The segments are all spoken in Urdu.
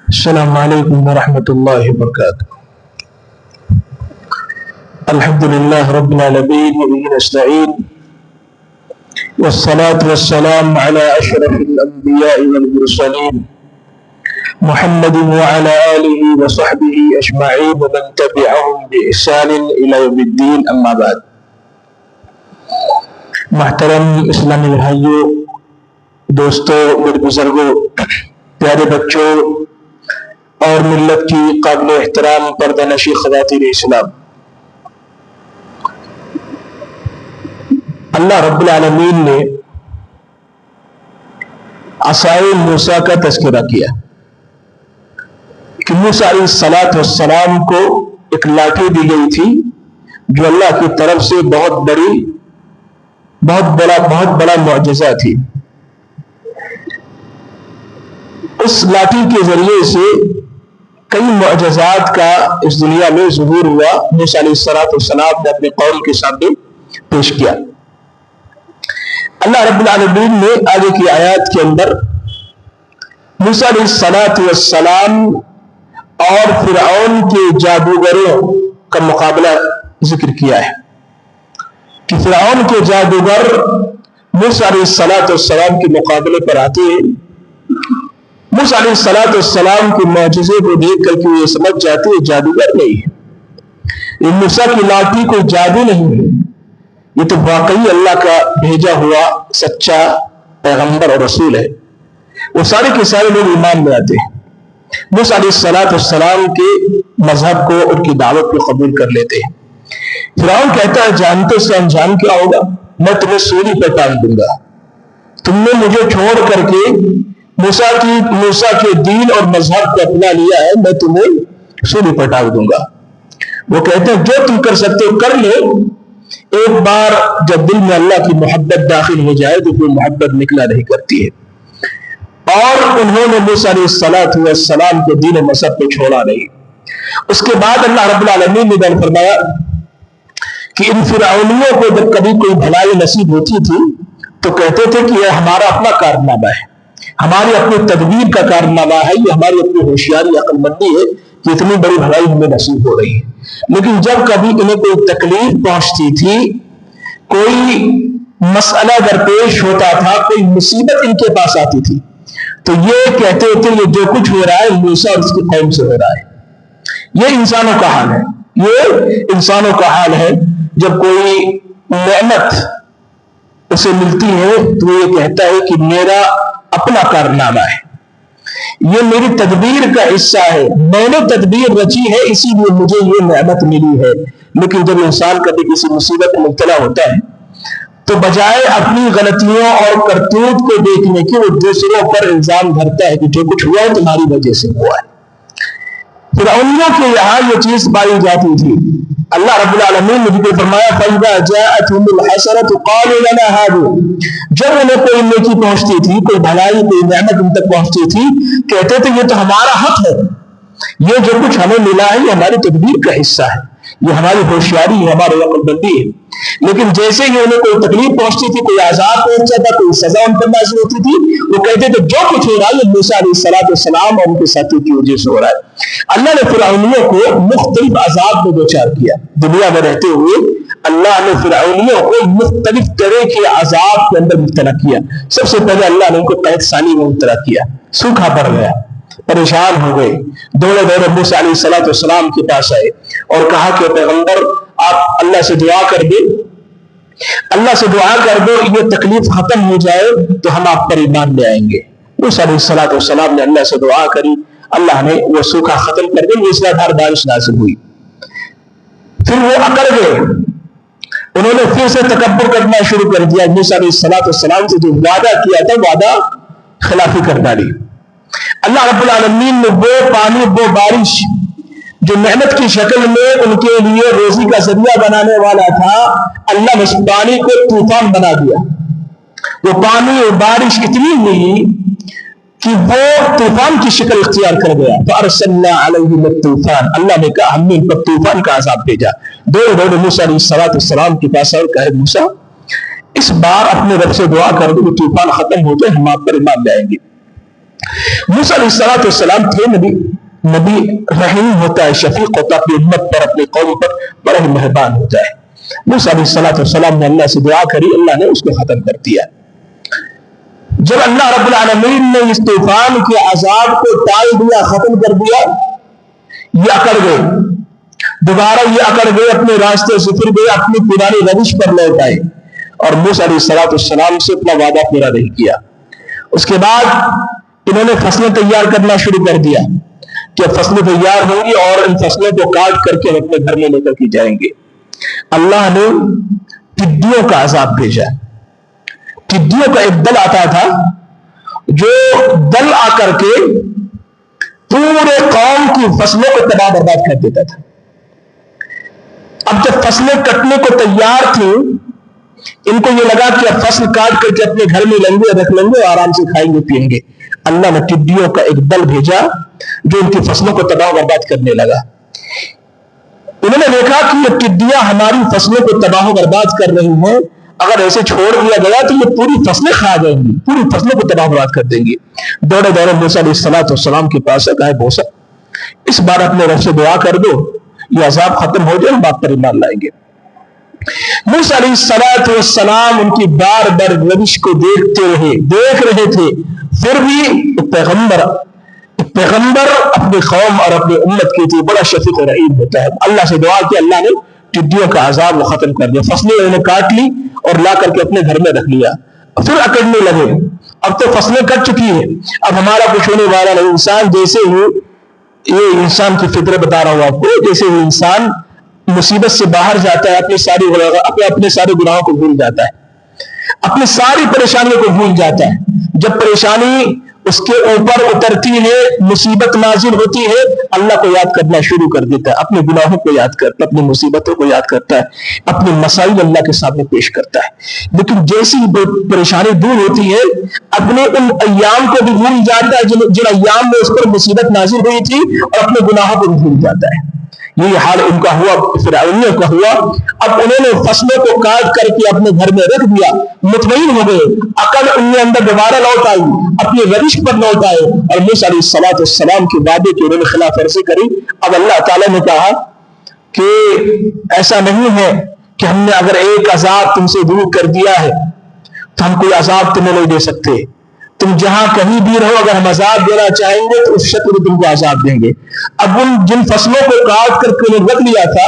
السلام علیکم ورحمۃ اللہ وبرکاتہ۔ الحمد للہ رب العالمین وبہ نستعین والصلاة والسلام علی اشرف الانبیاء والمرسلین محمد وعلی آلہ وصحبہ اجمعین ومن تبعہم بإحسان الی یوم الدین، اما بعد۔ محترم اسلامی بھائیوں، دوستوں، میرے بزرگوں، پیارے بچوں اور ملت کی قابل احترام پردہ نشی خواتین اسلام، اللہ رب العالمین نے عصائے موسیٰ کا تذکرہ کیا کہ موسیٰ علیہ السلام کو ایک لاٹھی دی گئی تھی جو اللہ کی طرف سے بہت بڑا معجزہ تھی۔ اس لاٹھی کے ذریعے سے کئی معجزات کا اس دنیا میں ظہور ہوا، موسیٰ علیہ السلام نے اپنے قوم کے سامنے پیش کیا۔ اللہ رب العالمین نے آگے کی آیات کے اندر موسیٰ علیہ السلام اور فرعون کے جادوگروں کا مقابلہ ذکر کیا ہے کہ فرعون کے جادوگر موسیٰ علیہ السلام کے مقابلے پر آتے ہیں۔ موسیٰ علیہ السلام کے معجزے کو دیکھ کر کے یہ سمجھ جاتے ہیں جادوگر نہیں ہے، یہ موسیٰ کی لاٹھی کوئی جادو نہیں ہے، یہ تو واقعی اللہ کا بھیجا ہوا سچا پیغمبر اور رسول ہے۔ وہ سارے کے سارے لوگ ایمان میں آتے ہیں، موسیٰ علیہ السلام کے مذہب کو، ان کی دعوت کو قبول کر لیتے ہیں۔ فرعون کہتا ہے جانتے سے انجان کیا ہوگا، میں تمہیں سولی پر ٹانگ دوں گا، تم نے مجھے چھوڑ کر کے موسیٰ کے دین اور مذہب کو اپنا لیا ہے، میں تمہیں سولی پر ٹانگ دوں گا۔ وہ کہتے ہیں جو تم کر سکتے ہو کر لو، ایک بار جب دل میں اللہ کی محبت داخل ہو جائے تو کوئی محبت نکلا نہیں کرتی ہے۔ اور انہوں نے موسیٰ علیہ السلام کو دین و مذہب کو چھوڑا نہیں۔ اس کے بعد اللہ رب العالمین نے بیان فرمایا کہ ان فرعونیوں کو جب کبھی کوئی بھلائی نصیب ہوتی تھی تو کہتے تھے کہ یہ ہمارا اپنا کارنامہ ہے، ہماری اپنی تدبیر کا کارنامہ ہے، یہ ہماری اپنی ہوشیاری عقل مندی ہے کہ اتنی بڑی بھلائی ہمیں نصیب ہو رہی ہے۔ لیکن جب کبھی انہیں کوئی تکلیف پہنچتی تھی، کوئی مسئلہ درپیش ہوتا تھا، کوئی مصیبت ان کے پاس آتی تھی تو یہ کہتے تھے یہ جو کچھ ہو رہا ہے موسیٰ اور اس کی قوم سے ہو رہا ہے۔ یہ انسانوں کا حال ہے، یہ انسانوں کا حال ہے۔ جب کوئی نعمت اسے ملتی ہے تو یہ کہتا ہے کہ میرا اپنا کارنامہ ہے، یہ میری تدبیر کا حصہ ہے، میں نے تدبیر رچی ہے اسی لیے مجھے یہ نعمت ملی ہے۔ لیکن جب انسان کبھی کسی مصیبت میں مبتلا ہوتا ہے تو بجائے اپنی غلطیوں اور کرتوت کو دیکھنے کے وہ دوسروں پر الزام دھرتا ہے کہ جو کچھ ہوا ہے تمہاری وجہ سے ہوا ہے۔ فرعونیوں کے یہاں یہ چیز پائی جاتی تھی۔ اللہ رب العالمین نے ذکر فرمایا فَإِذَا جَاءَتْهُمُ الْحَسَنَةُ قَالُوا لَنَا هَٰذِهِ، جب انہیں کوئی نیکی پہنچتی تھی، کوئی بھلائی، کوئی نعمت ان تک پہنچتی تھی، کہتے تھے یہ تو ہمارا حق ہے، یہ جو کچھ ہمیں ملا ہے یہ ہماری تدبیر کا حصہ ہے، یہ ہماری ہوشیاری ہے، ہماری عقل بندی ہے۔ لیکن جیسے ہی انہیں کوئی تکلیف پہنچتی تھی، کوئی عذاب پہنچتا تھا، کوئی سزا ان پر نازل ہوتی تھی، وہ کہتے تھے جو کچھ ہو رہا ہے یہ موسیٰ علیہ السلام اور ان کے ساتھیوں کی وجہ سے ہو رہا ہے۔ اللہ نے فرعونیوں کو مختلف عذاب میں دوچار کیا، دنیا میں رہتے ہوئے اللہ نے فرعونیوں کو مختلف طرح کے عذاب کے اندر مبتلا کیا۔ سب سے پہلے اللہ نے ان کو قید ثانی میں مبتلا کیا، سوکھا پڑ گیا، پریشان ہو گئے، دوڑے موسیٰ علیہ السلام کے پاس آئے اور کہا کہ پیغمبر آپ اللہ سے دعا کر دیں، اللہ سے دعا کر دو یہ تکلیف ختم ہو جائے تو ہم آپ پر ایمان لے آئیں گے۔ موسیٰ علیہ السلام نے اللہ سے دعا کری، اللہ نے وہ سوکھا ختم کر دیا، اس طرح بارش نازل ہوئی۔ پھر وہ اکڑ گئے، انہوں نے پھر سے تکبر کرنا شروع کر دیا، موسیٰ علیہ السلام سے جو وعدہ کیا تھا وعدہ خلافی کر ڈالی۔ اللہ رب العالمین نے وہ پانی، وہ بارش جو نعمت کی شکل میں ان کے لیے روزی کا ذریعہ بنانے والا تھا، اللہ نے اس پانی کو طوفان بنا دیا۔ وہ پانی اور بارش اتنی ہوئی کہ وہ طوفان کی شکل اختیار کر گیا۔ فَأَرْسَلْنَا عَلَيْهِمُ الطُّوفَانَ، اللہ نے کہا ہم نے ان پر طوفان کا عذاب بھیجا۔ دوڑے موسیٰ علیہ السلام کے پاس اور کہے موسیٰ اس بار اپنے رب سے دعا کر دو کہ طوفان ختم ہو جائے، ہم آپ پر ایمان لے آئیں گے۔ موسیٰ علیہ السلام تھے نبی رحیم ہوتا ہے، شفیق ہوتا ہے، اپنی امت پر اپنی قوم پر بڑا ہی مہربان ہوتا ہے۔ موسیٰ علیہ السلام نے اللہ سے دعا کری، اللہ نے اس کو ختم کر دیا۔ جب اللہ رب العالمین نے اس طوفان کے عذاب کو ٹال دیا، ختم کر دیا، یہ اکڑ گئے، دوبارہ یہ اکڑ گئے، اپنے راستے سے پھر گئے، اپنی پرانی روش پر لوٹ آئے اور موسیٰ علیہ السلام سے اپنا وعدہ پورا نہیں کیا۔ اس کے بعد انہوں نے فصلیں تیار کرنا شروع کر دیا کہ فصلیں تیار ہوں گی اور ان فصلوں کو کاٹ کر کے اپنے گھر میں لے کر کے جائیں گے۔ اللہ نے ٹڈیوں کا عذاب بھیجا۔ ٹڈیوں کا ایک دل آتا تھا جو دل آ کر کے پورے قوم کی فصلوں کو تباہ برباد کر دیتا تھا۔ اب جب فصلیں کٹنے کو تیار تھیں، ان کو یہ لگا کہ اب فصل کاٹ کر کے اپنے گھر میں لیں گے، رکھ لیں گے، آرام سے کھائیں گے پیئیں گے۔ اللہ نے ٹڈیوں کا ایک دل بھیجا جو ان کی فصلوں کو تباہ برباد کرنے لگا۔ انہوں نے دیکھا کہ یہ ٹڈیاں ہماری فصلوں کو تباہ و برباد کر رہی ہیں، اگر ایسے چھوڑ دیا گیا تو یہ پوری فصلیں کھا جائیں گی، پوری فصلوں کو تباہ برباد کر دیں گی۔ دوڑے دوڑے موسیٰ علیہ السلام کے پاس کہا، موسیٰ اس بار اپنے رب سے دعا کر دو، یہ عذاب ختم ہو جائے، ہم آپ پر ایمان لائیں گے۔ موسیٰ علیہ السلام ان کی بار بار روش کو دیکھ رہے تھے، پھر بھی پیغمبر اپنی قوم اور اپنی امت کے لیے بڑا شفیق و رحیم ہوتا ہے۔ اللہ سے دعا کی، اللہ نے ٹڈیوں کا عذاب ختم کر دیا، فصلیں انہوں نے کاٹ لی اور لا کر کے اپنے گھر میں رکھ لیا، پھر اکڑنے لگے۔ اب تو فصلیں کٹ چکی ہیں، اب ہمارا کچھ ہونے والا نہیں۔ انسان جیسے ہی، یہ انسان کی فطرت بتا رہا ہوں آپ کو، جیسے ہی انسان مصیبت سے باہر جاتا ہے، اپنے سارے گناہوں کو بھول جاتا ہے، اپنی ساری پریشانیوں کو بھول جاتا ہے۔ جب پریشانی اس کے اوپر اترتی ہے، مصیبت نازل ہوتی ہے، اللہ کو یاد کرنا شروع کر دیتا ہے، اپنے گناہوں کو یاد کرتا ہے، اپنی مصیبتوں کو یاد کرتا ہے، اپنے مسائل اللہ کے سامنے پیش کرتا ہے۔ لیکن جیسی پریشانی دور ہوتی ہے، اپنے ان ایام کو بھی بھول جاتا ہے جن ایام میں اس پر مصیبت نازل ہوئی تھی، اور اپنے گناہوں کو بھی بھول جاتا ہے۔ یہی حال ان کا ہوا، فرعونیوں کا ہوا۔ اب انہوں نے فصلوں کو کاٹ کر کے اپنے گھر میں رکھ دیا، مطمئن ہو گئے، عقل ان کے اندر دوبارہ لوٹ آئی، اپنی روش پر لوٹ آئے، اور موسیٰ علیہ السلام کے وعدے کی انہوں نے خلاف ورزی کری۔ اب اللہ تعالیٰ نے کہا کہ ایسا نہیں ہے کہ ہم نے اگر ایک عذاب تم سے دور کر دیا ہے تو ہم کوئی عذاب تمہیں نہیں دے سکتے، تم جہاں کہیں بھی رہو، اگر ہم عذاب دینا چاہیں گے تو اس شکل میں تم کو عذاب دیں گے۔ اب ان جن فصلوں کو کاٹ کر کے رکھ لیا تھا،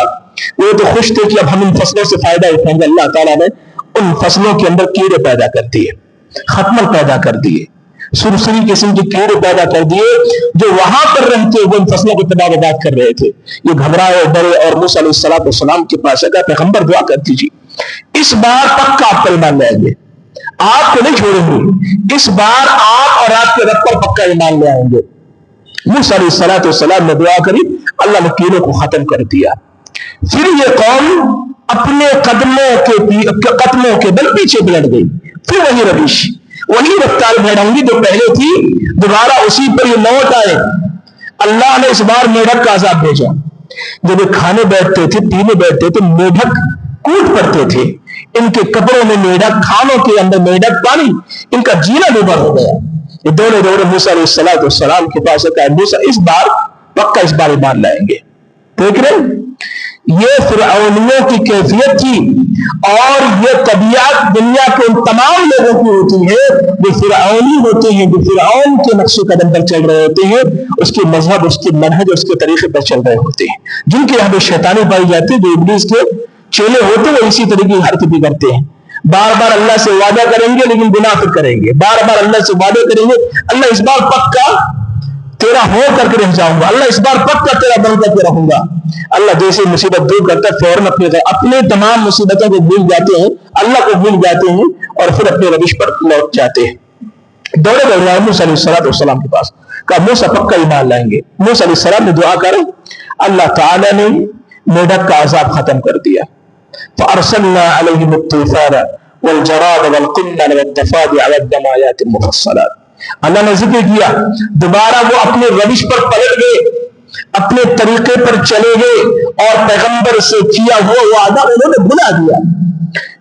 وہ تو خوش تھے کہ اب ہم ان فصلوں سے فائدہ اٹھائیں گے۔ اللہ تعالیٰ نے ان فصلوں کے اندر کیڑے پیدا کر دیے، ختمل پیدا کر دیے، سرسری قسم کے کیڑے پیدا کر دیے جو وہاں پر رہتے ہوئے ان فصلوں کو تباہ برباد کر رہے تھے۔ یہ گھبرائے ڈرے اور موسیٰ علیہ السلام کے پاس آیا، پیغمبر دعا کر دیجیے، اس بار پکا آپ پر ایمان لائیں گے، آپ کو نہیں چھوڑیں گے، اس بار آپ اور آپ کے رب پر پکا ایمان لے آئیں گے۔ موسیٰ علیہ السلام نے دعا کری، اللہ نے کیڑوں کو ختم کر دیا۔ پھر یہ قوم اپنے قدموں کے بل پیچھے بلٹ گئی، پھر وہی روش، وہی رفتار بھیڑوں گی جو پہلے تھی، دوبارہ اسی پر یہ لوٹ آئے۔ اللہ نے اس بار میڈک کا عذاب بھیجا۔ جب یہ کھانے بیٹھتے تھے، پینے بیٹھتے تھے، میڈک کوٹ پڑتے تھے، ان کے کپڑوں میں میڈک، کھانوں کے اندر میڈک، پانی، ان کا جینا ڈوبا ہو گیا۔ یہ دوڑے دوڑے موسیٰ علیہ السلام کے پاس کہا، موسیٰ اس بار پکا اس بار ایمان لائیں گے۔ دیکھ رہے یہ فرعونیوں کی کیفیت تھی، اور یہ طبیعت دنیا کے ان تمام لوگوں کی ہوتی ہے جو فرعونی ہوتے ہیں، جو فرعون کے نقش قدم پر چل رہے ہوتے ہیں، اس کے مذہب، اس کے منہج، اس کے طریقے پر چل رہے ہوتے ہیں، جن کے یہاں پہ شیطانی پائی جاتی ہے، جو ابلیس کے چیلے ہوتے ہیں، وہ اسی طریقے کی حرکتیں کرتے ہیں۔ بار بار اللہ سے وعدہ کریں گے لیکن گناہ پھر کریں گے، بار بار اللہ سے وعدے کریں گے، اللہ اس بار پکا تیرا ہو کر کے رہ جاؤں گا، اللہ اس بار پکا تیرا بن کر کے رہوں گا۔ اللہ جیسے مصیبت دور کرتا ہے، فوراً اپنے تمام مصیبتوں کو بھول جاتے ہیں، اللہ کو بھول جاتے ہیں، اور پھر اپنے روش پر لوٹ جاتے ہیں۔ دوڑے دوڑے موسیٰ علیہ السلام کے پاس کہا، موسیٰ پکا ایمان لائیں گے۔ موسیٰ علیہ السلام نے دعا کر، اللہ تعالیٰ نے میڈک کا عذاب ختم کر دیا۔ فَأَرْسَلْنَا عَلَيْهِمُ الطُّوفَانَ وَالْجَرَادَ وَالْقُمَّلَ وَالضَّفَادِعَ وَالدَّمَ آيَاتٍ مُفَصَّلَاتٍ۔ اللہ نے ذکر کیا، دوبارہ وہ اپنے روش پر پلٹ گئے، اپنے طریقے پر چلے گئے، اور پیغمبر سے کیا ہوا وعدہ انہوں نے بھلا دیا۔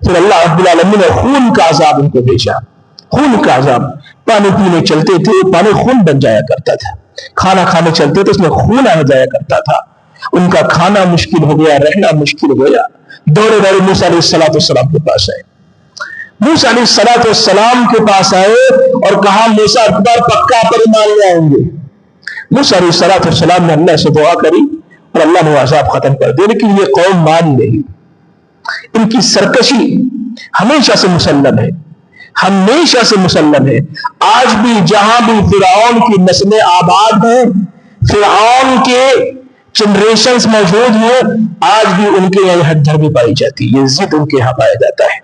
پھر اللہ رب العالمین نے خون کا عذاب ان کو بھیجا، خون کا عذاب. پانی پینے چلتے تھے, پانی خون بن جایا کرتا تھا. کھانا کھانے چلتے تھے, اس میں خون آ جایا کرتا تھا. ان کا کھانا مشکل ہو گیا, رہنا مشکل ہو گیا. دوڑے دوڑے موسیٰ علیہ السلام کے پاس آئے. موسیٰ علیہ السلام کے پاس آئے اور کہا موسیٰ اکبر پکا پر ایمان لے آئیں گے. موسیٰ علیہ السلام نے اللہ سے دعا کری اور اللہ نے عذاب ختم کر دیا. لیکن یہ قوم مان نہیں. ان کی سرکشی ہمیشہ سے مسلم ہے, ہمیشہ سے مسلم ہے. آج بھی جہاں بھی فرعون کی نسلیں آباد ہیں, فرعون کے جنریشنز موجود ہیں, آج بھی ان کے یہاں ہٹ دھرمی پائی جاتی ہے. یہ ضد ان کے یہاں پایا جاتا ہے.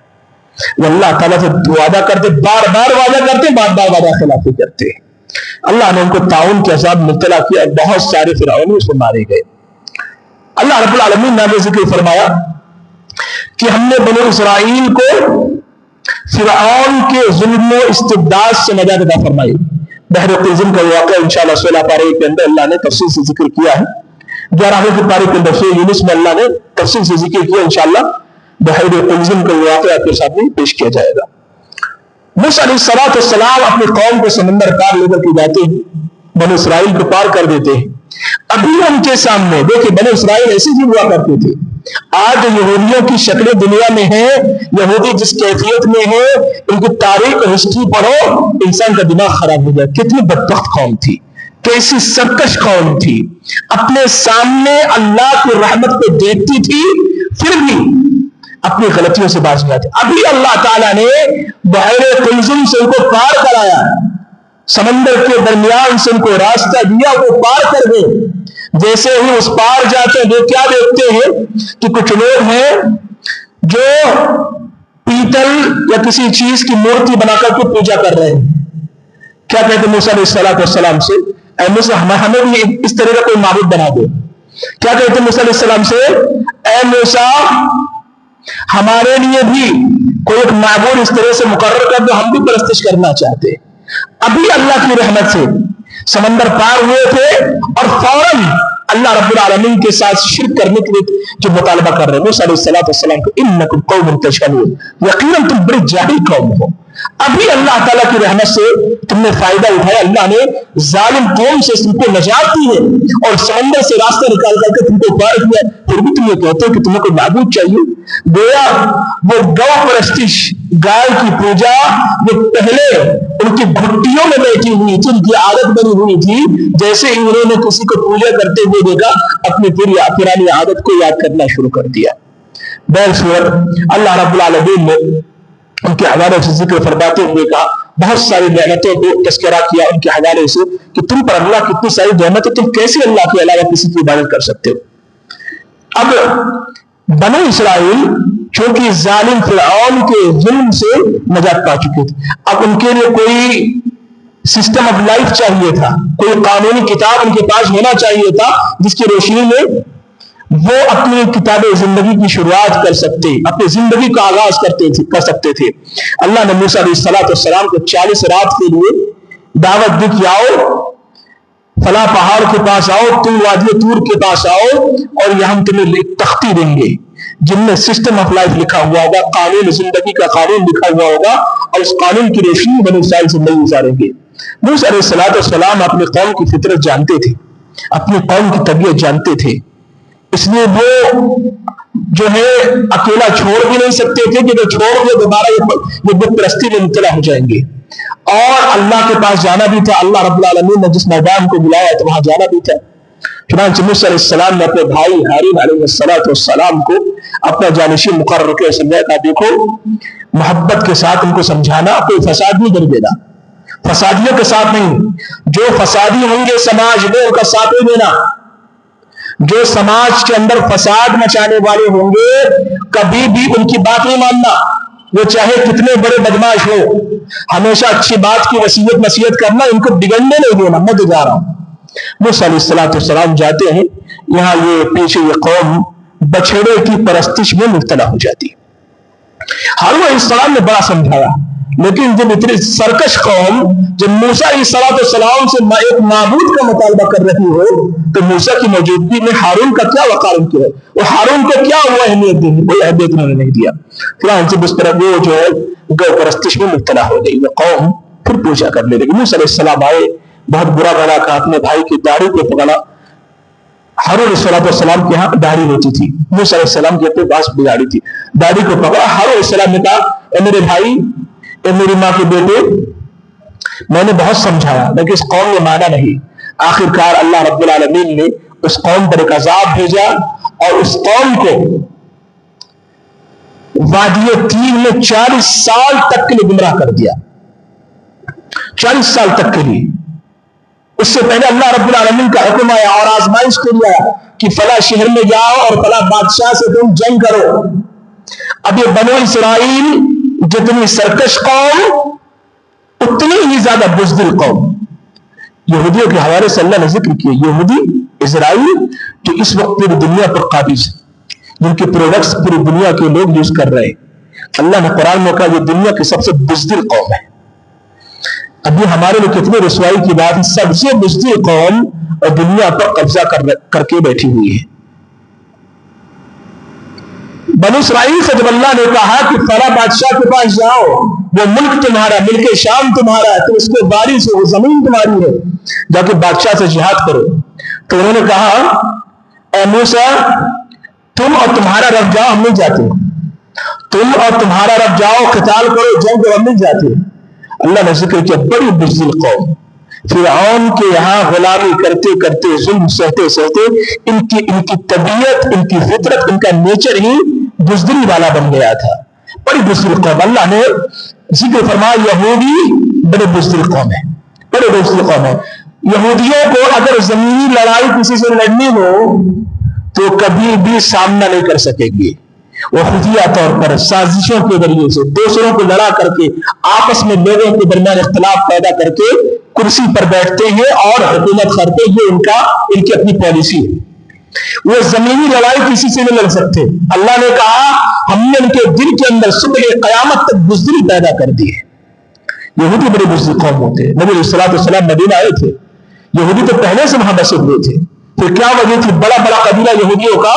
وہ اللہ تعالیٰ سے وعدہ کرتے, بار بار وعدہ کرتے, بار بار وعدہ خلافی کرتے. اللہ نے ان کو طاعون کے عذاب مبتلا کیا, بہت سارے فرعون اس میں مارے گئے. اللہ رب العالمین نے ذکر فرمایا کہ ہم نے بنو اسرائیل کو فرعون کے ظلم و استبداد سے نجات عطا فرمائی. بحر قلزم کا واقعہ انشاءاللہ 16 پارے کے اندر اللہ نے تفصیل سے ذکر کیا ہے. 11ویں پارے کے اندر سورہ یونس میں اللہ نے تفصیل سے ذکر کیا. انشاءاللہ بحر قلزم کا واقعہ آپ کے سامنے پیش کیا جائے گا. موسیٰ علیہ السلام اپنی قوم کو سمندر پار لے کر کے جاتے ہیں, بنو اسرائیل کو پار کر دیتے ہیں. ابھی ان کے سامنے دیکھیں, بنو اسرائیل ایسے ہی ہوا کرتے تھے. آج یہودیوں کی شکلیں دنیا میں ہیں, یہودی جس کیفیت میں ہے, ان کی تاریخ اور ہسٹری پڑھو, انسان کا دماغ خراب ہو جائے. کتنی بدبخت قوم تھی, کیسی سرکش قوم تھی. اپنے سامنے اللہ کی رحمت کو دیکھتی تھی, پھر بھی اپنی غلطیوں سے باز نہیں آتی. ابھی اللہ تعالیٰ نے بحر قلزم سے ان کو پار کرایا, سمندر کے درمیان سے ان کو راستہ دیا, وہ پار کر گئے. جیسے ہی اس پار جاتے ہیں, وہ کیا دیکھتے ہیں کہ کچھ لوگ ہیں جو پیتل یا کسی چیز کی مورتی بنا کر کے پوجا کر رہے ہیں. کیا کہتے ہیں موسیٰ علیہ السلام سے, اے موسیٰ ہمیں بھی اس طرح کا کوئی معبود بنا دو. کیا کہتے ہیں موسیٰ علیہ السلام سے, اے موسیٰ ہمارے لیے بھی کوئی ایک معبود اس طرح سے مقرر کر دو, ہم بھی پرستش کرنا چاہتے. ابھی اللہ کی رحمت سے سمندر پار ہوئے تھے اور فوراً اللہ رب العالمین کے ساتھ شرک کرنے کے لیے جو مطالبہ کر رہے ہیں موسیٰ علیہ السلام کو, انکم قوم تجہلون, یقیناً تم بڑی جاہل قوم ہو. ابھی اللہ تعالیٰ کی رحمت سے تم نے فائدہ اٹھایا, اللہ نے ظالم قوم سے تم کو نجات دی ہے اور سمندر سے راستہ نکال کر کے تم کو پار کیا, پھر بھی تم یہ کہتے ہو کہ تمہیں کوئی معبود چاہیے. گویا وہ گو پرستش, گائے کی پوجا, وہ پہلے ان کی گھٹیوں میں بیٹھی ہوئی تھی, ان کی عادت بنی ہوئی تھی. جیسے ہی انہوں نے کسی کو پوجا کرتے ہوئے دیکھا, اپنی پرانی عادت کو یاد کرنا شروع کر دیا. بہرحال اللہ رب العالمین نے ان کے حوالے سے ذکر فرماتے ہوئے کہا, بہت ساری نعمتوں کو تذکرہ کیا ان کے حوالے سے کہ تم پر اللہ کتنی ساری نعمت ہے, تم کیسے اللہ کے علاوہ کسی کی عبادت کر سکتے ہو. اب بنو اسرائیل چونکہ ظالم فرعون کے ظلم سے نجات پا چکے تھے, اب ان کے لیے کوئی سسٹم آف لائف چاہیے تھا, کوئی قانونی کتاب ان کے پاس ہونا چاہیے تھا جس کی روشنی میں وہ اپنی کتاب زندگی کی شروعات کر سکتے, اپنی زندگی کا آغاز کر سکتے تھے. اللہ نے موسیٰ علیہ السلام کو 40 رات کے لیے دعوت دی کہ آؤ فلاں پہاڑ کے پاس آؤ, تم وادی طور کے پاس آؤ, اور یہاں ہم تمہیں ایک تختی دیں گے جن میں سسٹم آف لائف لکھا ہوا ہوگا, قانون زندگی کا قانون لکھا ہوا ہوگا, اور اس قانون کی روشنی بنی اسرائیل زندگی گزاریں گے. موسیٰ علیہ السلام اپنی قوم کی فطرت جانتے تھے, اپنی قوم کی طبیعت جانتے تھے, اس لیے وہ جو ہے اکیلا چھوڑ بھی نہیں سکتے تھے کہ اگر چھوڑ دے دوبارہ یہ بت پرستی میں مبتلا ہو جائیں گے. اور اللہ کے پاس جانا بھی تھا, اللہ رب العالمین نے جس میدان کو بلایا تو وہاں جانا بھی تھا. چنانچہ موسیٰ علیہ السلام نے اپنے بھائی ہارون علیہ السلام کو اپنا جانشین مقرر کر سمجھایا کہ دیکھو محبت کے ساتھ ان کو سمجھانا, کوئی فساد نہیں کر دینا, فسادیوں کے ساتھ نہیں, جو فسادی ہوں گے سماج میں ان کا ساتھ نہیں دینا. جو سماج کے اندر فساد مچانے والے ہوں گے کبھی بھی ان کی بات نہیں ماننا, وہ چاہے کتنے بڑے بدماش ہو, ہمیشہ اچھی بات کی نصیحت کرنا, ان کو بگڑنے نہیں دینا. میں تو جا رہا ہوں. موسیٰ علیہ السلام جاتے ہیں, یہاں یہ پیچھے یہ قوم بچھڑے کی پرستش میں مبتلا ہو جاتی. ہارون علیہ السلام نے بڑا سمجھایا لیکن جب اتنی سرکش قوم جب موسیٰ علیہ السلام سے ایک معبود کا مطالبہ کر رہی ہو تو موسیٰ کی موجودگی میں ہارون کا کیا وقار ان کی ہے، وہ ہارون کو کیا وہ اہمیت دی، کوئی اہمیت انہوں نے نہیں دیا. قرآن سے اس طرح وہ جو ہے گو پرستش میں مبتلا ہو گئی. وہ قوم پھر پوچھا کرنے لگی. موسیٰ علیہ السلام آئے، بہت برا بھلا کہا، اپنے بھائی کی داڑھی کو پکڑا. ہارون علیہ السلام کے ہاں داڑھی ہوتی تھی، موسیٰ علیہ السلام کے اپنے پاس داڑھی تھی، داڑھی کو پکڑا. ہارون علیہ السلام نے کہا اے میرے بھائی، اے میری ماں کے بیٹے، میں نے بہت سمجھایا لیکن اس قوم نے مانا نہیں. آخرکار اللہ رب العالمین نے اس قوم پر ایک عذاب بھیجا اور اس قوم کو وادی تین میں 40 سال تک کے لیے گمراہ کر دیا. 40 سال تک کے لیے. اس سے پہلے اللہ رب العالمین کا حکم آیا اور آزمائش کے لیے آیا کہ فلاں شہر میں جاؤ اور فلاں بادشاہ سے تم جنگ کرو. اب یہ بنو اسرائیل جتنی سرکش قوم اتنی ہی زیادہ بزدل قوم. یہودیوں کے حوالے سے اللہ نے ذکر کیا، یہودی اسرائیل جو اس وقت پوری دنیا پر قابض ہے، جن کے پروڈکٹس پوری دنیا کے لوگ یوز کر رہے ہیں. اللہ نے قرآن میں کہا یہ دنیا کی سب سے بزدل قوم ہے. ابھی ہمارے لیے کتنے رسوائی کی بات ہے، سب سے بزدل قوم اور دنیا پر قبضہ کر کے بیٹھی ہوئی ہے. بنو اسرائیل سے جب اللہ نے کہا کہ فلاں بادشاہ کے پاس جاؤ، وہ ملک تمہارا، ملک شام تمہارا ہے، تم اس کے وارث ہو، وہ زمین تمہاری ہے، جا کے بادشاہ سے جہاد کرو. تو انہوں نے کہا اے موسیٰ، تم اور تمہارا رب جاؤ، ہم نہیں جاتے. تم اور تمہارا رب جاؤ، قتال کرو، جنگ کرو، ہم نہیں جاتے. اللہ نے ذکر کیا بڑی بزدل قوم. فرعون کے یہاں غلامی کرتے کرتے، ظلم سہتے سہتے ان کی طبیعت، ان کی فطرت، ان کا نیچر ہی بزدلی والا بن گیا تھا. بڑی بزدل قوم. اللہ نے ذکر فرمایا یہودی بڑے بزدل قوم ہے، بڑے بزدل قوم ہے. یہودیوں کو اگر زمینی لڑائی کسی سے لڑنی ہو تو کبھی بھی سامنا نہیں کر سکے گی. وہ خفیہ طور پر سازشوں کے ذریعے سے دوسروں کو لڑا کر کے آپس میں لوگوں کے درمیان اختلاف پیدا کر کے کرسی پر بیٹھتے ہیں اور حکومت کرتے ہیں. ان کی اپنی پالیسی ہے. وہ زمینی لڑائی کسی سے نہیں لڑ سکتے. اللہ نے کہا ہم نے ان کے دل کے اندر صبح قیامت تک بزدلی پیدا کر دی ہے. یہودی بڑے بزدل قوم ہوتے ہیں. نبی علیہ السلام مدینہ آئے تھے، یہودی تو پہلے سے وہاں بسے ہوئے تھے. پھر کیا وجہ تھی؟ بڑا بڑا قبیلہ یہودیوں کا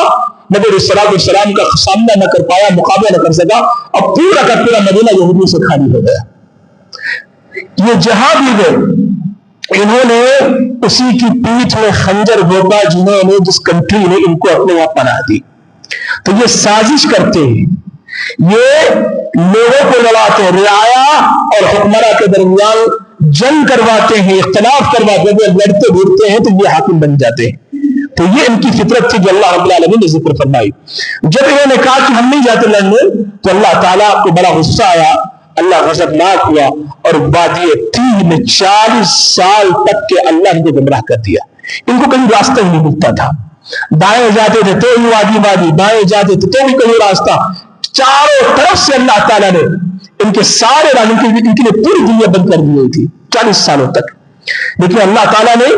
نبی علیہ السلام کا سامنا نہ کر پایا، مقابلہ نہ کر سکا، اور پورا کا پورا مدینہ یہودیوں سے خالی ہو گیا. یہ جہاں بھی گئے انہوں نے اسی کی پیٹھ میں خنجر بھونکا جنہوں نے، جس کنٹری نے ان کو اپنے یہاں پناہ دی. تو یہ سازش کرتے ہیں، یہ لوگوں کو لڑاتے ہیں، رعایا اور حکمراں کے درمیان جنگ کرواتے ہیں، اختلاف کرواتے ہیں. لڑتے بھیڑتے ہیں تو یہ حاکم بن جاتے ہیں. تو یہ ان کی فطرت تھی جو اللہ رب العالمین نے ذکر فرمائی. جب انہوں نے کہا کہ ہم نہیں جاتے لڑنے تو اللہ تعالیٰ کو بڑا غصہ آیا، اللہ غضبناک ہوا اور وادی تین میں 40 سال تک کے اللہ نے گمراہ کر دیا. ان کو کہیں راستہ ہی نہیں ملتا تھا. دائیں جاتے تھے تو بھی وادی، بائیں جاتے تھے تو بھی کہیں راستہ. چاروں طرف سے اللہ تعالیٰ نے ان کے سارے ان کے لیے پوری دنیا بند کر دی ہوئی تھی 40 سالوں تک. لیکن اللہ تعالیٰ نے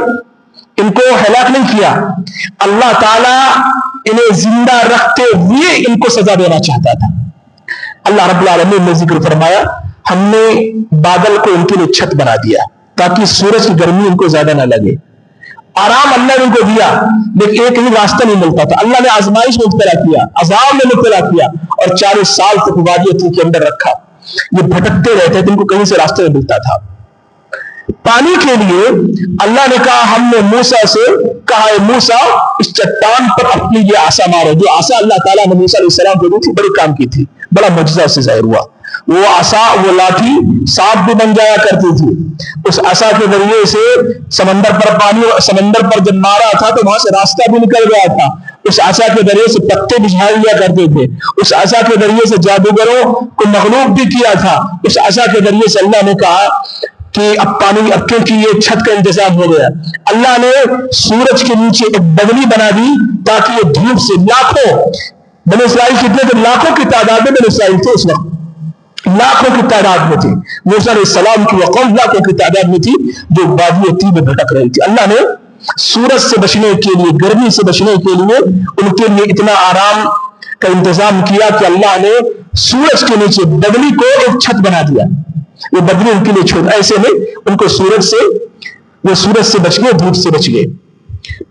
ان کو ہلاک نہیں کیا. اللہ تعالیٰ انہیں زندہ رکھتے ہوئے ان کو سزا دینا چاہتا تھا. اللہ رب العالمین نے ذکر فرمایا ہم نے بادل کو ان کے لیے چھت بنا دیا تاکہ سورج کی گرمی ان کو زیادہ نہ لگے. آرام اللہ نے ان کو دیا لیکن ایک ہی راستہ نہیں ملتا تھا. اللہ نے آزمائش میں مبتلا کیا، عذاب میں مبتلا کیا اور 40 سال تک وادی تین کے اندر رکھا. یہ بھٹکتے رہتے تھے، ان کو کہیں سے راستہ نہیں ملتا تھا. پانی کے لیے اللہ نے کہا، ہم نے موسیٰ سے کہا اے موسیٰ اس چٹان پر اپنی یہ عصا مارو. جو عصا اللہ تعالیٰ نے موسیٰ علیہ السلام کو دی تھی بڑے کام کی تھی، بڑا معجزہ سے ظاہر ہوا. وہ عصا، وہ لاٹھی سانپ بھی بن جایا کرتی تھی. اس عصا کے ذریعے سے سمندر پر جب مارا تھا تو وہاں سے راستہ بھی نکل گیا تھا. اس عصا کے ذریعے سے پتے بچھا لیا کرتے تھے. اس عصا کے ذریعے سے جادوگروں کو مغلوب بھی کیا تھا. اس عصا کے ذریعے سے اللہ نے کہا کہ اب پانی، اب کیونکہ یہ چھت کا انتظام ہو گیا، اللہ نے سورج کے نیچے ایک بگلی بنا دی تاکہ یہ دھوپ سے لاکھوں بنی اسرائیل کتنے تھے؟ لاکھوں کی تعداد میں بنی اسرائیل تھے اس وقت، لاکھوں کی تعداد میں تھے. موسیٰ علیہ السلام کی وہ قوم لاکھوں کی تعداد میں تھی جو وادی تین میں بھٹک رہی تھی. اللہ نے سورج سے بچنے کے لیے، گرمی سے بچنے کے لیے ان کے لیے اتنا آرام کا انتظام کیا کہ اللہ نے سورج کے نیچے بگلی کو ایک چھت بنا دیا. وہ بدری ان کے لیے چھوڑ، ایسے میں ان کو سورج سے بچ گئے، دھوپ سے بچ گئے۔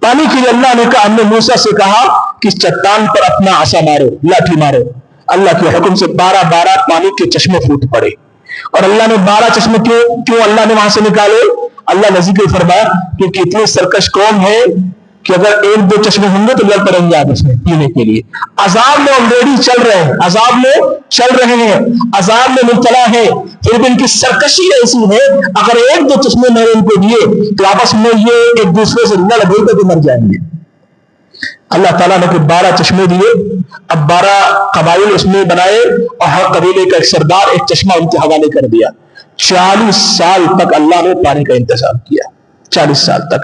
پانی کے لیے اللہ نے کہا، ہم نے موسیٰ سے کہا کہ اس چٹان پر اپنا عصا مارو، لاٹھی مارو۔ اللہ کے حکم سے 12 پانی کے چشمے پھوٹ پڑے۔ اور اللہ نے 12 چشمے کیوں اللہ نے وہاں سے نکالے؟ اللہ نے ذکر فرمایا کہ اتنی سرکش قوم ہے کہ اگر 1-2 چشمے ہوں گے تو لڑ پڑیں گے آپس میں پینے کے لیے۔ عذاب میں آلریڈی چل رہے ہیں، عذاب میں مبتلا ہے، پھر بھی ان کی سرکشی ایسی ہے، اگر 1-2 چشمے میں ان کو دیے تو آپس میں یہ ایک دوسرے سے لڑ گئے تو مر جائیں گے۔ اللہ تعالیٰ نے 12 چشمے دیے، اب 12 قبائل اس میں بنائے اور ہر قبیلے کا ایک سردار ایک چشمہ ان کے حوالے کر دیا۔ 40 سال تک اللہ نے پانی کا انتظام کیا، 40 سال تک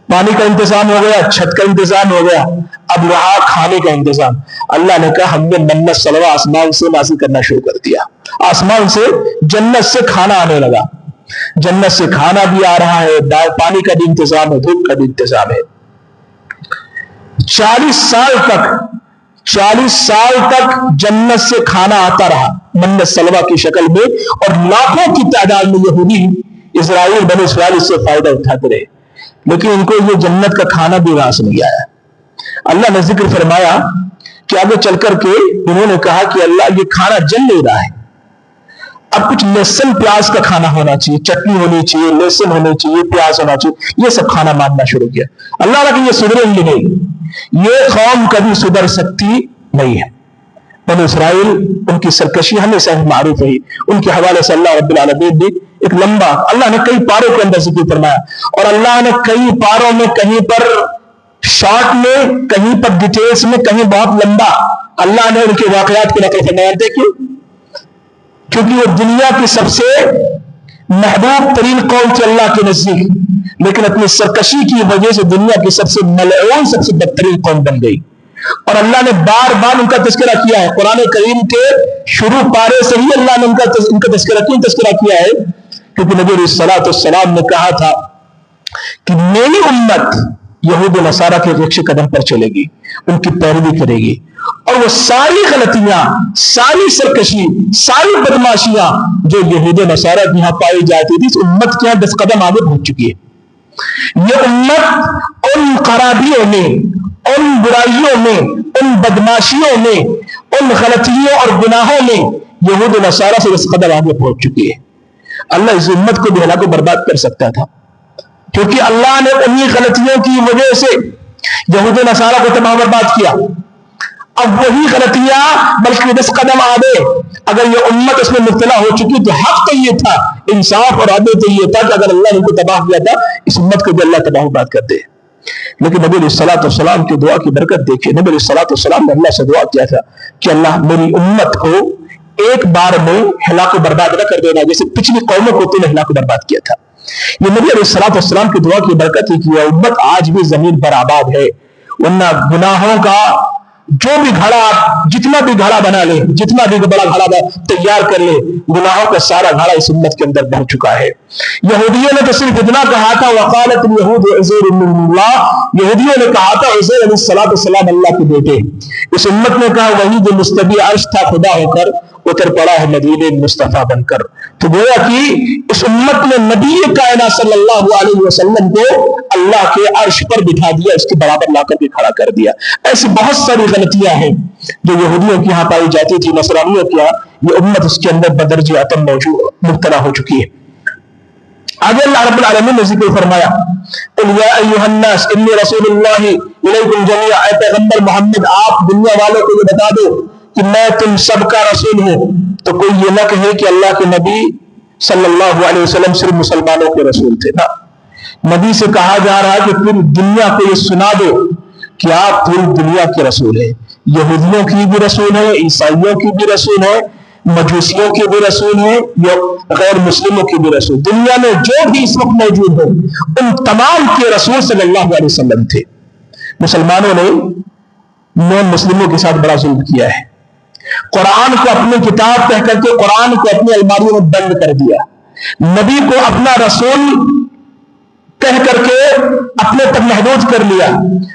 پانی کا انتظام ہو گیا، چھت کا انتظام ہو گیا، اب وہاں کھانے کا انتظام۔ اللہ نے کہا ہم نے منت سلوا آسمان سے نازل کرنا شروع کر دیا، آسمان سے جنت سے کھانا آنے لگا، جنت سے کھانا بھی آ رہا ہے، پانی کا بھی انتظام ہے، دھوپ کا بھی انتظام ہے۔ 40 سال تک جنت سے کھانا آتا رہا منت سلوا کی شکل میں، اور لاکھوں کی تعداد میں یہودی اسرائیل بنی اسرائیل اس سے فائدہ اٹھاتے رہے، لیکن ان کو یہ جنت کا کھانا بھی راس نہیں آیا۔ اللہ نے ذکر فرمایا کہ آگے چل کر کے انہوں نے کہا کہ اللہ یہ کھانا جل نہیں رہا ہے، اب کچھ لہسن پیاز کا کھانا ہونا چاہیے، چٹنی ہونی چاہیے، لہسن ہونے چاہیے، پیاز ہونا چاہیے، یہ سب کھانا ماننا شروع کیا۔ اللہ نے کہ یہ سدھریں گے نہیں، یہ قوم کبھی سدھر سکتی نہیں ہے۔ بنی اسرائیل ان کی سرکشی ہمیشہ معروف رہی، ان کے حوالے سے اللہ رب العالمین نے ایک لمبا، اللہ نے کئی پاروں کے اندر ذکر فرمایا، اور اللہ نے کئی پاروں میں کہیں پر شارٹ میں، کہیں پر ڈیٹیلز میں، کہیں بہت لمبا اللہ نے ان کے واقعات کو نقل فرمایا۔ دیکھیں کیونکہ وہ دنیا کی سب سے محبوب ترین قوم تھی اللہ کے نزدیک، لیکن اپنی سرکشی کی وجہ سے دنیا کی سب سے ملعون، سب سے بدترین قوم بن گئی۔ اور اللہ نے بار بار ان کا تذکرہ کیا ہے، قرآن کریم کے شروع پارے سے ہی اللہ نے ان کا تذکرہ کیا ہے، کیونکہ نبی علیہ الصلوۃ والسلام نے کہا تھا کہ میری امت یہود و نصارہ کے رخش قدم پر چلے گی، ان کی پیروی کرے گی، اور وہ ساری غلطیاں، ساری سرکشی، ساری بدماشیاں جو یہود و نصارہ کے یہاں پائی جاتی تھی، اس امت کے یہاں 10 قدم آگے پہنچ چکی ہے۔ یہ امت ان خرابیوں میں، ان برائیوں میں، ان بدماشیوں میں، ان غلطیوں اور گناہوں میں یہود و نصارہ سے 10 قدم آگے پہنچ چکی ہے۔ اللہ اس امت کو بھی ہلاک و برباد کر سکتا تھا، کیونکہ اللہ نے انہی غلطیوں کی وجہ سے یہود و نصارہ کو تباہ برباد کیا۔ اب وہی غلطیاں بلکہ 10 قدم آگے اگر یہ امت اس میں مبتلا ہو چکی تو حق تو یہ تھا، انصاف اور عدل تو یہ تھا کہ اگر اللہ نے ان کو تباہ کیا تھا، اس امت کو بھی اللہ تباہ برباد کر دے۔ لیکن نبی علیہ الصلوۃ والسلام کی دعا کی برکت دیکھیں، نبی علیہ الصلوۃ والسلام نے اللہ سے دعا کیا تھا کہ اللہ میری امت کو ایک بار میں ہلاک و برباد نہ کر دینا جیسے پچھلی قوموں کو تو نے ہلاک و برباد کیا تھا۔ یہ نبی علیہ الصلوۃ والسلام کی دعا کی برکت ہے کہ یہ امت آج بھی زمین پر آباد ہے، ورنہ گناہوں کا جو بھی گھڑا، جتنا بھی گھڑا بنا لے، جتنا بھی بڑا گھڑا تیار کر لے، گناہوں کا سارا گھڑا اس امت کے اندر بڑھ چکا ہے۔ یہودیوں نے تو صرف اتنا کہا تھا، وقالت اليهود عزير ابن الله، یہودیوں نے کہا تھا عزیر علیہ السلام اللہ کے بیٹے۔ اس امت نے کہا وہی جو مستوی عرش تھا خدا ہو کر اتر پڑا ہے مدینے مصطفیٰ بن کر۔ تو گویا کہ اس امت نے نبی کائنات صلی اللہ علیہ وسلم کو اللہ کے عرش پر بٹھا دیا، اس کے برابر لا کر کے کھڑا کر دیا۔ ایسی بہت ساری غلطیاں ہیں جو یہودیوں کے یہاں پائی جاتی تھی، نصرانیوں کے یہاں، یہ امت اس کے اندر بدرج عتم مبتلا ہو چکی ہے۔ آگے اللہ رب العالمین نے ذکر فرمایا، قل یا ایھا الناس انی رسول اللہ الیکم جمیعا، اے پیغمبر محمد آپ دنیا والوں کو یہ بتا دو کہ میں تم سب کا رسول ہوں۔ تو کوئی یہ نہ کہے کہ اللہ کے نبی صلی اللہ علیہ وسلم صرف مسلمانوں کے رسول تھے، نہ، نبی سے کہا جا رہا ہے کہ پوری دنیا کو یہ سنا دو کہ آپ پوری دنیا کے رسول ہیں، یہودیوں کی بھی رسول ہیں، عیسائیوں کی بھی رسول ہیں، مجوسیوں کے بھی رسول ہیں، غیر مسلموں کے بھی رسول، دنیا میں جو بھی اس وقت موجود ہیں ان تمام کے رسول صلی اللہ علیہ وسلم تھے۔ مسلمانوں نے نون مسلموں کے ساتھ بڑا ظلم کیا ہے، قرآن کو اپنی کتاب کہہ کر کے قرآن کو اپنی الماریوں میں بند کر دیا، نبی کو اپنا رسول کہہ کر کے اپنے تک محدود کر لیا،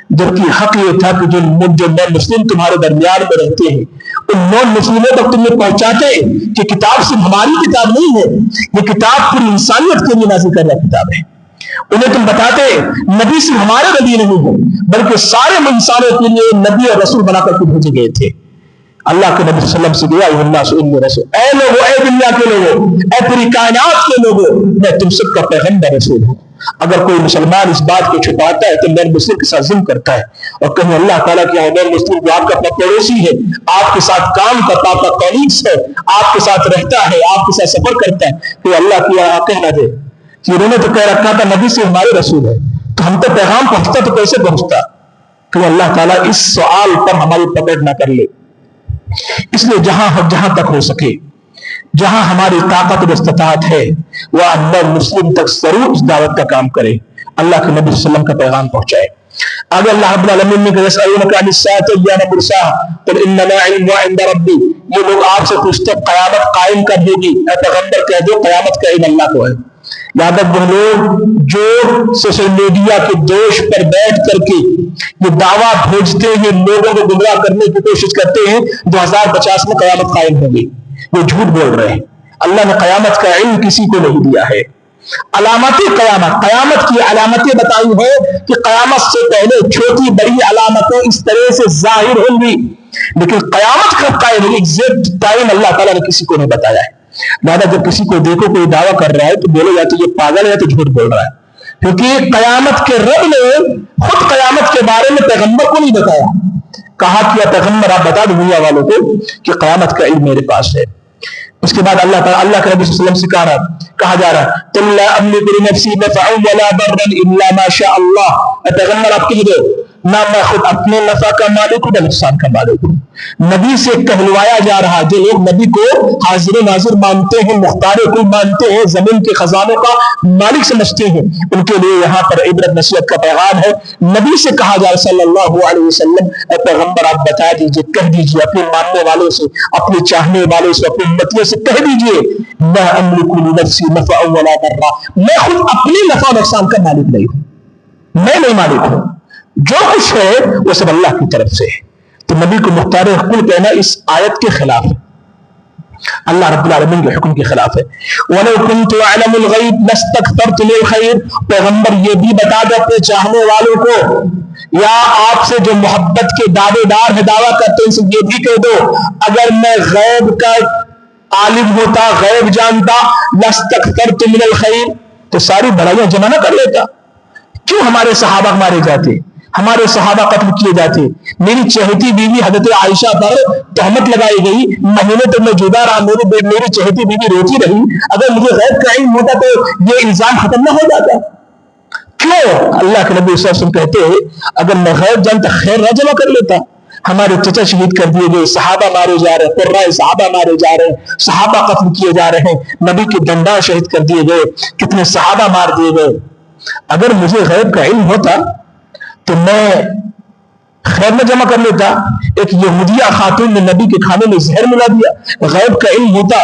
جبکہ حق یہ تھا کہ جو نان مسلم تمہارے درمیان میں رہتے ہیں ان نان مسلموں تک تم یہ پہنچاتے کہ کتاب صرف ہماری کتاب نہیں ہے، یہ کتاب پوری انسانیت کے لیے نازل کردہ کتاب ہے۔ انہیں تم بتاتے نبی صرف ہمارے نبی نہیں ہے بلکہ سارے انسانوں کے لیے نبی اور رسول بنا کر کے بھیجے گئے تھے۔ اللہ کے نبی صلی اللہ علیہ وسلم سے گیا الناس انی رسول، اے لوگوں، اے دنیا کے لوگوں، اے پوری کائنات کے لوگوں، میں تم سب کا پیغمبر رسول ہوں۔ اگر کوئی مسلمان اس بات کو چھپاتا ہے تو نان مسلم کے ساتھ ظلم کرتا ہے، اور کہیں اللہ تعالیٰ کے یہاں نان مسلم جو آپ کا اپنا پڑوسی ہے، آپ کے ساتھ کام کرتا، آپ کا کولیگس ہے، آپ کے ساتھ رہتا ہے، آپ کے ساتھ سفر کرتا ہے، تو اللہ کے یہاں کہنا دے کہ انہوں نے تو کہہ رکھا تھا نبی سے ہمارے رسول ہے، تو ہم تو پیغام پہنچتا تو کیسے پہنچتا؟ کہ اللہ تعالیٰ اس سوال پر ہماری پکڑ نہ کر لے۔ اس لیے جہاں تک ہو سکے، جہاں ہماری طاقت و استطاعت ہے، وہ نان مسلم تک ضرور اس دعوت کا کام کرے، اللہ کے نبی صلی اللہ علیہ وسلم کا پیغام پہنچائے۔ آگے اللہ رب العالمین نے کہا یسألونک عن الساعة ایان مرساها قل انما علمها عند ربی، یہ لوگ آپ سے پوچھتے قیامت قائم کر دے گی، اے پیغمبر کہہ دو قیامت کا علم اللہ کو ہے۔ لہذا وہ لوگ جو سوشل میڈیا کے دوش پر بیٹھ کر کے یہ دعویٰ بھیجتے ہیں، لوگوں کو گمراہ کرنے کی کوشش کرتے ہیں 2050 میں قیامت قائم ہوگی، وہ جھوٹ بول رہے ہیں۔ اللہ نے قیامت کا علم کسی کو نہیں دیا ہے۔ علامت قیامت کی علامتیں بتائی ہیں کہ قیامت سے پہلے چھوٹی بڑی علامتیں اس طرح سے ظاہر ہوں گی، لیکن قیامت کب قائم ہوگی ایگزیکٹ ٹائم اللہ تعالیٰ نے کسی کو نہیں بتایا ہے۔ لہٰذا جب کسی کو دیکھو کوئی دعویٰ کر رہا ہے تو بولو یا تو یہ پاگل ہے یا تو جھوٹ بول رہا ہے، کیونکہ قیامت کے رب نے خود قیامت کے بارے میں پیغمبر کو نہیں بتایا، کہا کہ پیغمبر آپ بتا دو دنیا والوں کو کہ قیامت کا علم میرے پاس ہے۔ اس کے بعد اللہ تعالیٰ اللہ کے نبی صلی اللہ علیہ وسلم سے کہا جا رہا ہے قل لا املک لنفسی نفعا ولا ضرا الا ما شاء اللہ، اے پیغمبر آپ کہہ دو نہ میں خود اپنے نفع کا مالک ہوں نہ نقصان کا مالک ہوں۔ نبی سے کہلوایا جا رہا، جو لوگ نبی کو حاضر ناظر مانتے ہیں، مختار کل مانتے ہیں، زمین کے خزانوں کا مالک سمجھتے ہیں، ان کے لیے یہاں پر عبرت نصیحت کا پیغام ہے۔ نبی سے کہا جا رہا صلی اللہ علیہ وسلم، اے پیغمبر آپ بتا دیجئے، کہہ دیجئے اپنے ماننے والوں سے، اپنے چاہنے والوں سے، اپنے امتیوں سے کہہ دیجئے لا املک لنفسی نفعا ولا ضرا، میں خود اپنے نفع نقصان کا مالک نہیں ہوں، میں نہیں مالک ہوں، جو کچھ ہے وہ سب اللہ کی طرف سے ہے۔ تو نبی کو مختار کل کہنا اس آیت کے خلاف ہے، اللہ رب العالمین کے حکم کے خلاف ہے۔ وَلَوْ كُنْتُ أَعْلَمُ الْغَيْبَ لَاسْتَكْثَرْتُ مِنَ الْخَيْرِ، پیغمبر یہ بھی بتا دو اپنے چاہنے والوں کو یا آپ سے جو محبت کے دعوے دار ہے دعویٰ کرتے ہیں، ان سے یہ بھی کہہ دو اگر میں غیب کا عالم ہوتا، غیب جانتا، لَاسْتَكْثَرْتُ مِنَ الْخَيْرِ، تو ساری بھلائیاں جمع نہ کر لیتا۔ کیوں ہمارے صحابہ مارے جاتے، ہمارے صحابہ قتل کیے جاتے، میری چہیتی بیوی حضرت عائشہ پر تہمت لگائی گئی، مہینے تک میں جدا رہا، میری چہیتی بیوی روتی رہی، اگر مجھے غیب کا علم ہوتا تو یہ الزام ختم نہ ہو جاتا۔ کیوں؟ اللہ کے نبی صلی اللہ علیہ وسلم کہتے ہیں اگر میں غیب جانتا خیر نہ جمع کر لیتا۔ ہمارے چچا شہید کر دیے گئے، صحابہ مارے جا رہے ہیں، قرائے صحابہ مارے جا رہے ہیں، صحابہ قتل کیے جا رہے ہیں، نبی کے ڈنڈا شہید کر دیے گئے، کتنے صحابہ مار دیے گئے۔ اگر مجھے غیب کا علم ہوتا تو میں خیر میں جمع کر لیتا۔ ایک یہودیہ خاتون نے نبی کے کھانے میں زہر ملا دیا، غیب کا علم ہوتا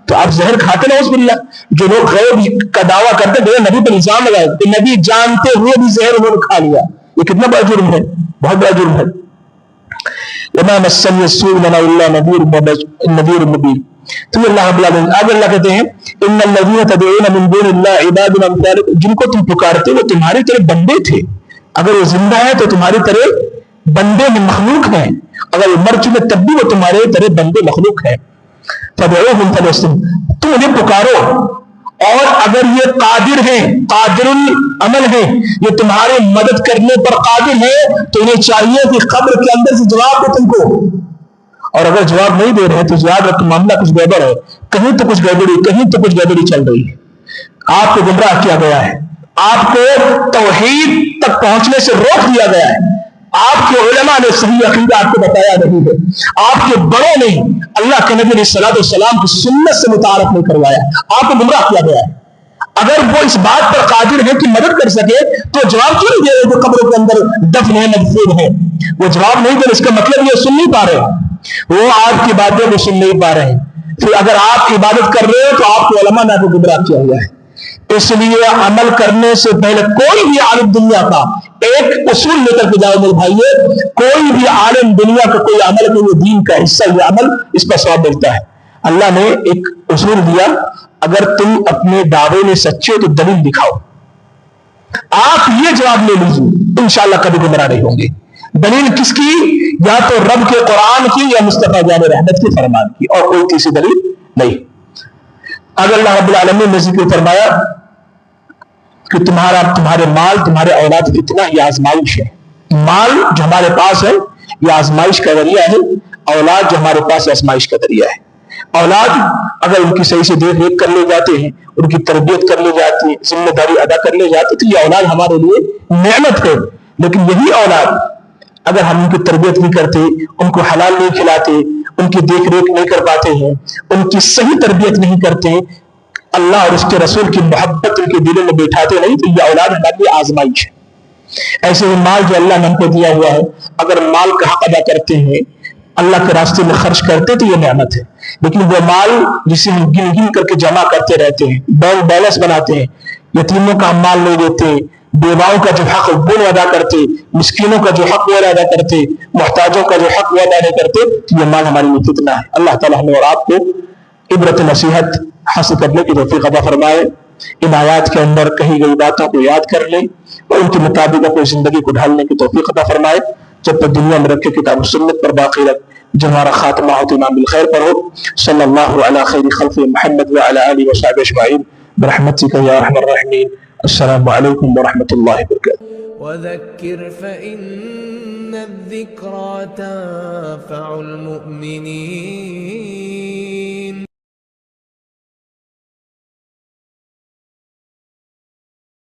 تو آپ زہر کھاتے نہ، باللہ۔ جو لوگ غیب کا دعویٰ کرتے تھے نبی پر الزام لگائے کہ نبی جانتے ہوئے بھی زہر انہوں نے کھا لیا، یہ کتنا بڑا جرم ہے، بہت بڑا جرم ہے۔ وَمَا مَسَّنِيَ السُّوءُ إِلَّا نَذِيرٌ مُبِينٌ۔ تو اللہ رب العالمین آگے اللہ کہتے ہیں ان الذین تدعون من دون اللہ عباد امثالکم، جن کو تم پکارتے وہ تمہاری طرح بندے تھے، اگر وہ زندہ ہے تو تمہاری طرح بندے میں مخلوق ہیں، اگر وہ مر چکے تب بھی وہ تمہارے طرح بندے مخلوق ہیں۔ فدعوہم فلیستجیبوا، تم انہیں پکارو، اور اگر یہ قادر ہیں، قادر العمل ہیں، یہ تمہاری مدد کرنے پر قادر ہیں، تو انہیں چاہیے کہ قبر کے اندر سے جواب دے تم کو، اور اگر جواب نہیں دے رہے تو یاد رکھو معاملہ کچھ گڑبڑ ہے، کہیں تو کچھ گڑبڑی چل رہی ہے، آپ کو گمراہ کیا گیا ہے، آپ کو توحید تک پہنچنے سے روک دیا گیا ہے، آپ کے علماء نے صحیح عقیدہ آپ کو بتایا نہیں ہے، آپ کے بڑوں نے اللہ کے نبی علیہ السلام کی سنت سے متعارف نہیں کروایا، آپ کو گمراہ کیا گیا ہے۔ اگر وہ اس بات پر قادر ہے کہ مدد کر سکے تو جواب کیوں نہیں دے رہے جو قبروں کے اندر دفن ہے، مدفون ہے؟ وہ جواب نہیں دے رہے، اس کا مطلب یہ سن نہیں پا رہے، وہ آپ کی باتیں کو سن نہیں پا رہے ہیں۔ پھر اگر آپ عبادت کر رہے ہو تو آپ کے علماء نے آپ کو گمراہ کیا ہوا ہے۔ اس لیے عمل کرنے سے پہلے کوئی بھی عالم دنیا کا ایک اصول لے کر کے جاؤ میرے بھائیو، کوئی بھی عالم دنیا کا کوئی عمل کہ وہ دین کا حصہ، یہ عمل اس پر ثواب ملتا ہے۔ اللہ نے ایک اصول دیا، اگر تم اپنے دعوے میں سچے ہو تو دلیل دکھاؤ۔ آپ یہ جواب لے لیجیے، انشاءاللہ کبھی گمراہ نہیں ہوں گے۔ دلیل کس کی؟ یا تو رب کے قرآن کی یا مصطفیٰ جان رحمت کے فرمان کی، اور کوئی تیسری دلیل نہیں۔ اگر اللہ رب العالمین نے ذکر فرمایا کہ تمہارے مال، تمہارے اولاد فتنہ، یہ آزمائش ہے۔ مال جو ہمارے پاس ہے یہ آزمائش کا ذریعہ ہے، اولاد جو ہمارے پاس آزمائش کا ذریعہ ہے۔ اولاد اگر ان کی صحیح سے دیکھ ریکھ کر لے جاتے ہیں، ان کی تربیت کر لی جاتی ہے، ذمہ داری ادا کر لے جاتی ہے، تو یہ اولاد ہمارے لیے نعمت ہے۔ لیکن یہی اولاد اگر ہم ان کی تربیت نہیں کرتے، ان کو حلال نہیں کھلاتے، ان کی دیکھ ریکھ نہیں کر پاتے ہیں، ان کی صحیح تربیت نہیں کرتے، اللہ اور اس کے رسول کی محبت ان کے دلوں میں بیٹھاتے نہیں، تو یہ اولاد ہمارے لیے آزمائش ہے۔ ایسے ہی مال جو اللہ نے ہم کو دیا ہوا ہے، اگر مال کا حق ادا کرتے ہیں، اللہ کے راستے میں خرچ کرتے تو یہ نعمت ہے۔ لیکن وہ مال جسے ہم گن گن کر کے جمع کرتے رہتے ہیں، بینک بیلنس بناتے ہیں، یتیموں کا ہم مال نہیں دیتے، بیواؤں کا جو حق وہ نہیں ادا کرتے، مسکینوں کا جو حق وہ ادا کرتے، محتاجوں کا جو حق وہ ادا نہیں کرتے، تو یہ مال ہمارے لیے فتنہ ہے۔ اللہ تعالیٰ ہمیں اور آپ کو عبرت نصیحت حاصل کرنے کی توفیق عطا فرمائے۔ ان آیات کے اندر کہی گئی باتوں کو یاد کر لیں اور ان کے مطابق اپنی زندگی کو ڈھالنے کی توفیق عطا فرمائے۔ جب تک دنیا میں رکھے کتاب و سنت پر باقی رکھ، جو ہمارا خاتمہ ہو تو امام بالخیر پر ہو۔ صلی اللہ علی خیر خلق محمد وعلی آلہ وصحبہ اجمعین برحمتک یا ارحم الراحمین۔ السلام علیکم ورحمۃ اللہ وبرکاتہ۔ وذكر فإن الذكرى تنفع المؤمنين